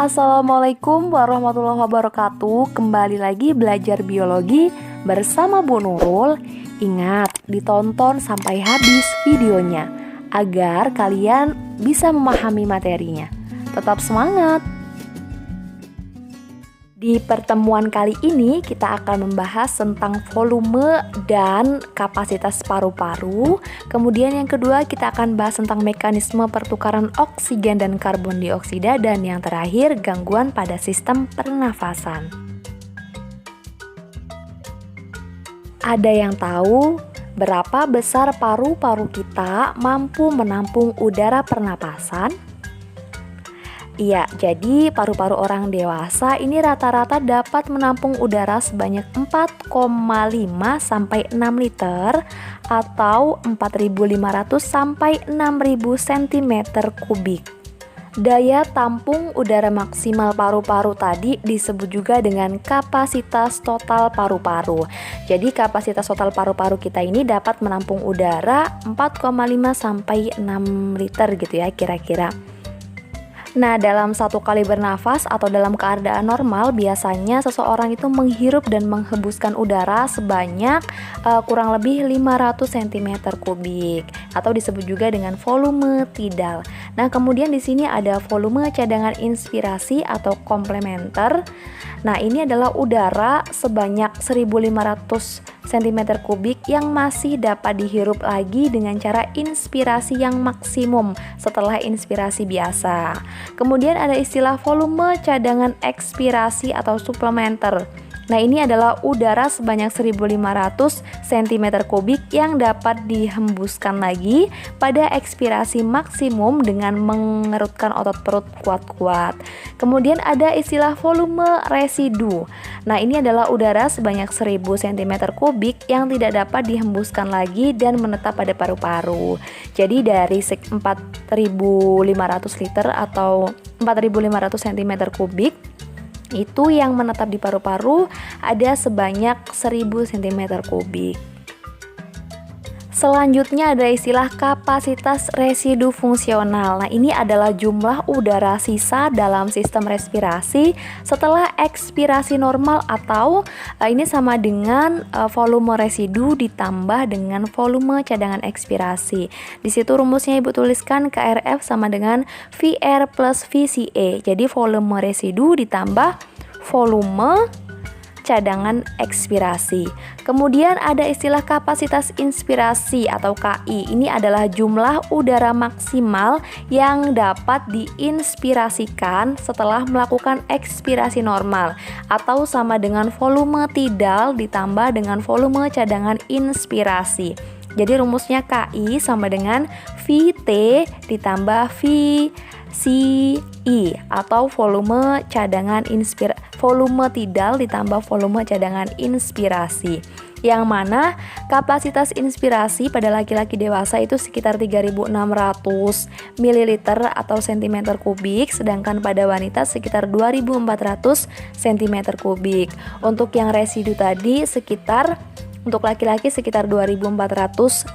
Assalamualaikum warahmatullahi wabarakatuh. Kembali lagi belajar biologi bersama Bu Nurul. Ingat, ditonton sampai habis videonya agar kalian bisa memahami materinya. Tetap semangat. Di pertemuan kali ini kita akan membahas tentang volume dan kapasitas paru-paru. Kemudian yang kedua kita akan bahas tentang mekanisme pertukaran oksigen dan karbon dioksida. Dan yang terakhir gangguan pada sistem pernafasan. Ada yang tahu berapa besar paru-paru kita mampu menampung udara pernapasan? Iya, jadi paru-paru orang dewasa ini rata-rata dapat menampung udara sebanyak 4,5 sampai 6 liter atau 4.500 sampai 6.000 cm kubik. Daya tampung udara maksimal paru-paru tadi disebut juga dengan kapasitas total paru-paru. Jadi kapasitas total paru-paru kita ini dapat menampung udara 4,5 sampai 6 liter gitu ya kira-kira. Nah, dalam satu kali bernafas atau dalam keadaan normal, biasanya seseorang itu menghirup dan menghembuskan udara sebanyak kurang lebih 500 cm kubik atau disebut juga dengan volume tidal. Nah, kemudian di sini ada volume cadangan inspirasi atau komplementer. Nah, ini adalah udara sebanyak 1.500 cm kubik yang masih dapat dihirup lagi dengan cara inspirasi yang maksimum setelah inspirasi biasa. Kemudian ada istilah volume cadangan ekspirasi atau suplementer. Nah, ini adalah udara sebanyak 1.500 cm kubik yang dapat dihembuskan lagi pada ekspirasi maksimum dengan mengerutkan otot perut kuat-kuat. Kemudian ada istilah volume residu. Nah, ini adalah udara sebanyak 1.000 cm kubik yang tidak dapat dihembuskan lagi dan menetap pada paru-paru. Jadi dari 4.500 liter atau 4.500 cm kubik itu yang menetap di paru-paru ada sebanyak 1.000 cm kubik. Selanjutnya ada istilah kapasitas residu fungsional. Nah, ini adalah jumlah udara sisa dalam sistem respirasi setelah ekspirasi normal atau ini sama dengan volume residu ditambah dengan volume cadangan ekspirasi. Di situ rumusnya Ibu tuliskan KRF sama dengan VR plus VCE. Jadi volume residu ditambah volume cadangan ekspirasi. Kemudian ada istilah kapasitas inspirasi atau KI. Ini adalah jumlah udara maksimal yang dapat diinspirasikan setelah melakukan ekspirasi normal atau sama dengan volume tidal ditambah dengan volume cadangan inspirasi. Jadi rumusnya KI sama dengan VT ditambah VCI atau volume tidal ditambah volume cadangan inspirasi. Yang mana kapasitas inspirasi pada laki-laki dewasa itu sekitar 3.600 ml atau cm kubik, sedangkan pada wanita sekitar 2.400 cm kubik. Untuk yang residu tadi untuk laki-laki sekitar 2.400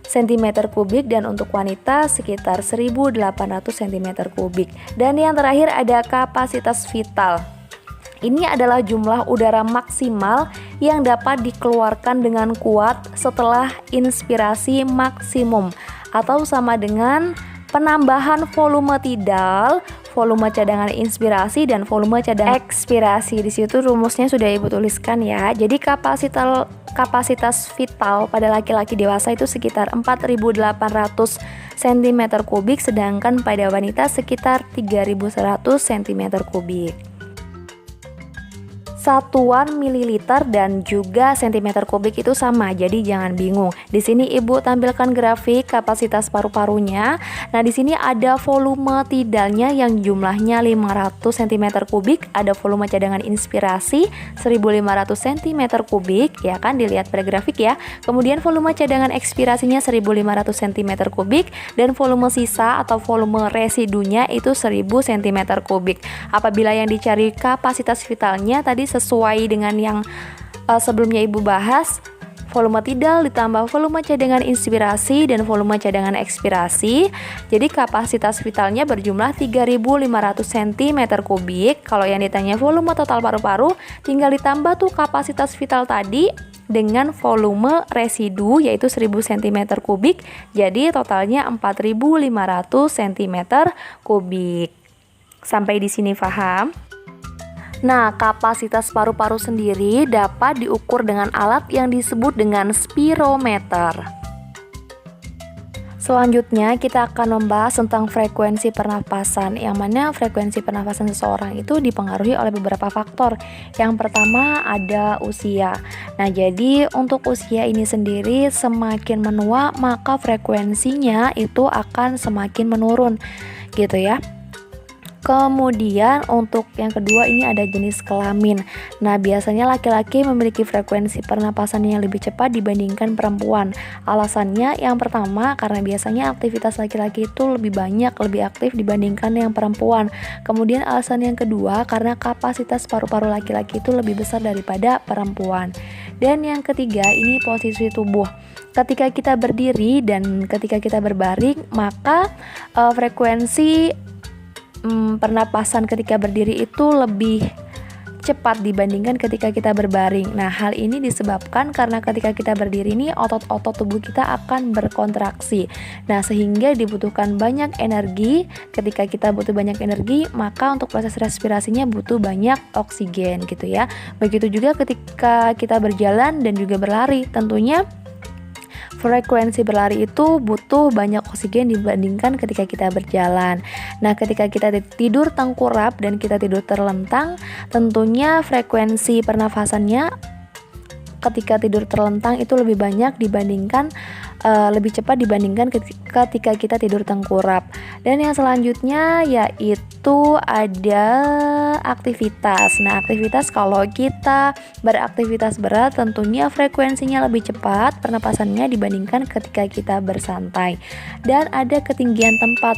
cm kubik dan untuk wanita sekitar 1.800 cm kubik. Dan yang terakhir ada kapasitas vital. Ini adalah jumlah udara maksimal yang dapat dikeluarkan dengan kuat setelah inspirasi maksimum atau sama dengan penambahan volume tidal, volume cadangan inspirasi dan volume cadangan ekspirasi. Di situ rumusnya sudah Ibu tuliskan ya. Jadi kapasitas vital pada laki-laki dewasa itu sekitar 4.800 cm kubik, sedangkan pada wanita sekitar 3.100 cm kubik. Satuan mililiter dan juga cm kubik itu sama, jadi jangan bingung. Di sini Ibu tampilkan grafik kapasitas paru-parunya. Nah, di sini ada volume tidalnya yang jumlahnya 500 cm kubik, ada volume cadangan inspirasi 1.500 cm kubik, ya kan, dilihat pada grafik ya. Kemudian volume cadangan ekspirasinya 1.500 cm kubik dan volume sisa atau volume residunya itu 1.000 cm kubik. Apabila yang dicari kapasitas vitalnya tadi sesuai dengan yang sebelumnya Ibu bahas, volume tidal ditambah volume cadangan inspirasi dan volume cadangan ekspirasi. Jadi kapasitas vitalnya berjumlah 3.500 cm3. Kalau yang ditanya volume total paru-paru, tinggal ditambah tuh kapasitas vital tadi dengan volume residu yaitu 1.000 cm3. Jadi totalnya 4.500 cm3. Sampai di sini paham? Nah, kapasitas paru-paru sendiri dapat diukur dengan alat yang disebut dengan spirometer. Selanjutnya kita akan membahas tentang frekuensi pernapasan, yang mana frekuensi pernapasan seseorang itu dipengaruhi oleh beberapa faktor. Yang pertama ada usia. Nah, jadi untuk usia ini sendiri semakin menua maka frekuensinya itu akan semakin menurun, gitu ya. Kemudian untuk yang kedua ini ada jenis kelamin. Nah, biasanya laki-laki memiliki frekuensi pernapasan yang lebih cepat dibandingkan perempuan. Alasannya yang pertama karena biasanya aktivitas laki-laki itu lebih banyak, lebih aktif dibandingkan yang perempuan. Kemudian alasan yang kedua karena kapasitas paru-paru laki-laki itu lebih besar daripada perempuan. Dan yang ketiga ini posisi tubuh. Ketika kita berdiri dan ketika kita berbaring, maka frekuensi pernapasan ketika berdiri itu lebih cepat dibandingkan ketika kita berbaring. Nah, hal ini disebabkan karena ketika kita berdiri ini otot-otot tubuh kita akan berkontraksi. Nah, sehingga dibutuhkan banyak energi. Ketika kita butuh banyak energi, maka untuk proses respirasinya butuh banyak oksigen gitu ya. Begitu juga ketika kita berjalan dan juga berlari, tentunya frekuensi berlari itu butuh banyak oksigen dibandingkan ketika kita berjalan. Nah, ketika kita tidur tengkurap dan kita tidur terlentang, tentunya frekuensi pernafasannya ketika tidur terlentang itu lebih banyak dibandingkan lebih cepat dibandingkan ketika kita tidur tengkurap. Dan yang selanjutnya yaitu ada aktivitas. Nah, aktivitas kalau kita beraktivitas berat tentunya frekuensinya lebih cepat pernapasannya dibandingkan ketika kita bersantai. Dan ada ketinggian tempat.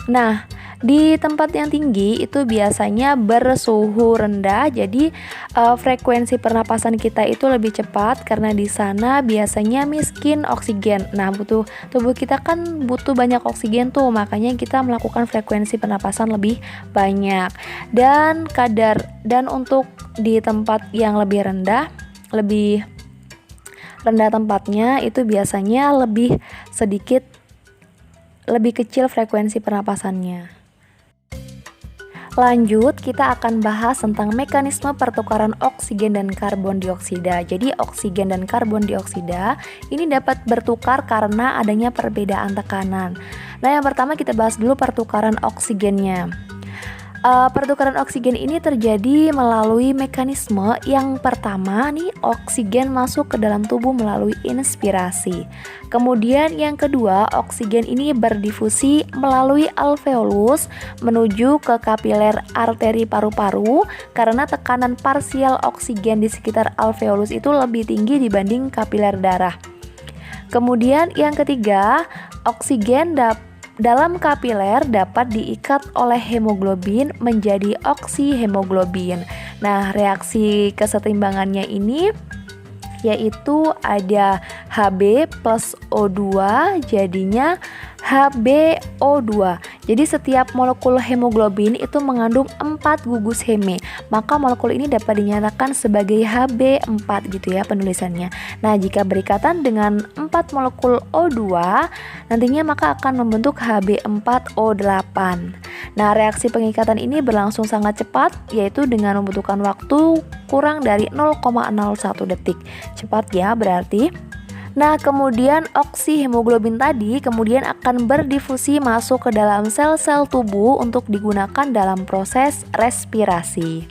Nah, di tempat yang tinggi itu biasanya bersuhu rendah, jadi frekuensi pernapasan kita itu lebih cepat karena di sana biasanya miskin oksigen. Nah, tubuh kita kan butuh banyak oksigen tuh, makanya kita melakukan frekuensi pernapasan lebih banyak. Dan untuk di tempat yang lebih rendah tempatnya itu biasanya lebih kecil frekuensi pernapasannya. Lanjut, kita akan bahas tentang mekanisme pertukaran oksigen dan karbon dioksida. Jadi, oksigen dan karbon dioksida ini dapat bertukar karena adanya perbedaan tekanan. Nah, yang pertama kita bahas dulu pertukaran oksigennya. Pertukaran oksigen ini terjadi melalui mekanisme yang pertama nih, oksigen masuk ke dalam tubuh melalui inspirasi. Kemudian yang kedua, oksigen ini berdifusi melalui alveolus menuju ke kapiler arteri paru-paru karena tekanan parsial oksigen di sekitar alveolus itu lebih tinggi dibanding kapiler darah. Kemudian yang ketiga, oksigen dalam kapiler dapat diikat oleh hemoglobin menjadi oksihemoglobin. Nah, reaksi kesetimbangannya ini yaitu ada Hb plus O2 jadinya HbO2. Jadi setiap molekul hemoglobin itu mengandung 4 gugus heme. Maka molekul ini dapat dinyatakan sebagai Hb4 gitu ya penulisannya. Nah, jika berikatan dengan 4 molekul O2, nantinya maka akan membentuk Hb4O8. Nah, reaksi pengikatan ini berlangsung sangat cepat, yaitu dengan membutuhkan waktu kurang dari 0,01 detik. Cepat ya berarti. Nah, kemudian oksihemoglobin tadi kemudian akan berdifusi masuk ke dalam sel-sel tubuh untuk digunakan dalam proses respirasi.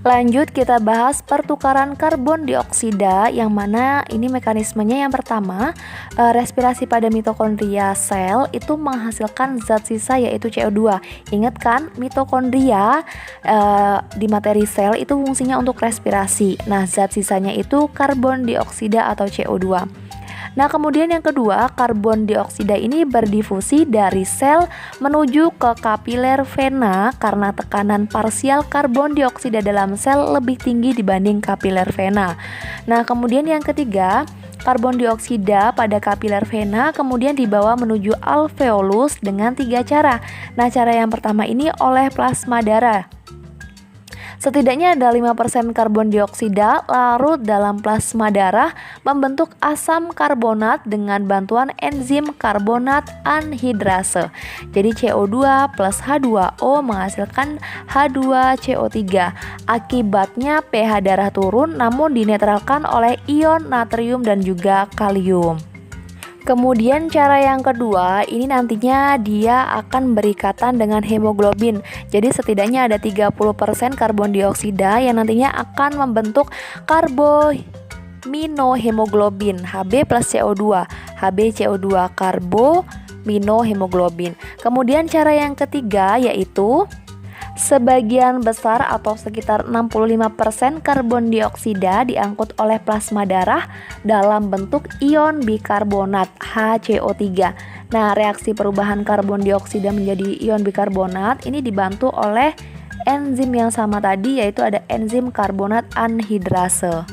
Lanjut kita bahas pertukaran karbon dioksida, yang mana ini mekanismenya yang pertama, respirasi pada mitokondria sel itu menghasilkan zat sisa yaitu CO2. Ingat kan, mitokondria di materi sel itu fungsinya untuk respirasi. Nah, zat sisanya itu karbon dioksida atau CO2. Nah, kemudian yang kedua, karbon dioksida ini berdifusi dari sel menuju ke kapiler vena karena tekanan parsial karbon dioksida dalam sel lebih tinggi dibanding kapiler vena. Nah, kemudian yang ketiga, karbon dioksida pada kapiler vena kemudian dibawa menuju alveolus dengan 3 cara. Nah, cara yang pertama ini oleh plasma darah. Setidaknya ada 5% karbon dioksida larut dalam plasma darah membentuk asam karbonat dengan bantuan enzim karbonat anhidrase. Jadi CO2 plus H2O menghasilkan H2CO3. Akibatnya pH darah turun namun dinetralkan oleh ion natrium dan juga kalium. Kemudian cara yang kedua, ini nantinya dia akan berikatan dengan hemoglobin. Jadi setidaknya ada 30% karbon dioksida yang nantinya akan membentuk karbominohemoglobin Hb plus CO2, HbCO2 karbominohemoglobin. Kemudian cara yang ketiga yaitu sebagian besar atau sekitar 65% karbon dioksida diangkut oleh plasma darah dalam bentuk ion bikarbonat HCO3. Nah, reaksi perubahan karbon dioksida menjadi ion bikarbonat ini dibantu oleh enzim yang sama tadi, yaitu ada enzim karbonat anhidrase.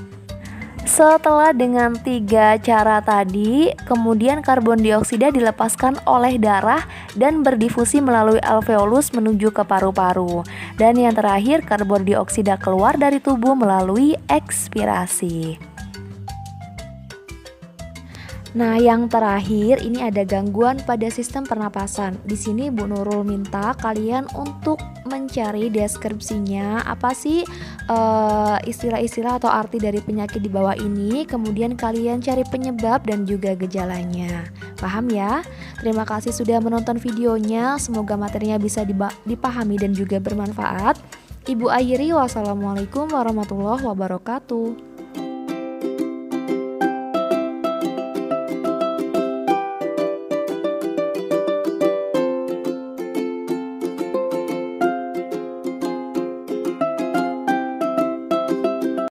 Setelah dengan 3 cara tadi, kemudian karbon dioksida dilepaskan oleh darah dan berdifusi melalui alveolus menuju ke paru-paru. Dan yang terakhir, karbon dioksida keluar dari tubuh melalui ekspirasi. Nah, yang terakhir ini ada gangguan pada sistem pernapasan. Di sini Bu Nurul minta kalian untuk mencari deskripsinya, apa sih istilah-istilah atau arti dari penyakit di bawah ini, kemudian kalian cari penyebab dan juga gejalanya. Paham ya? Terima kasih sudah menonton videonya, semoga materinya bisa dipahami dan juga bermanfaat. Ibu akhiri, wassalamualaikum warahmatullahi wabarakatuh.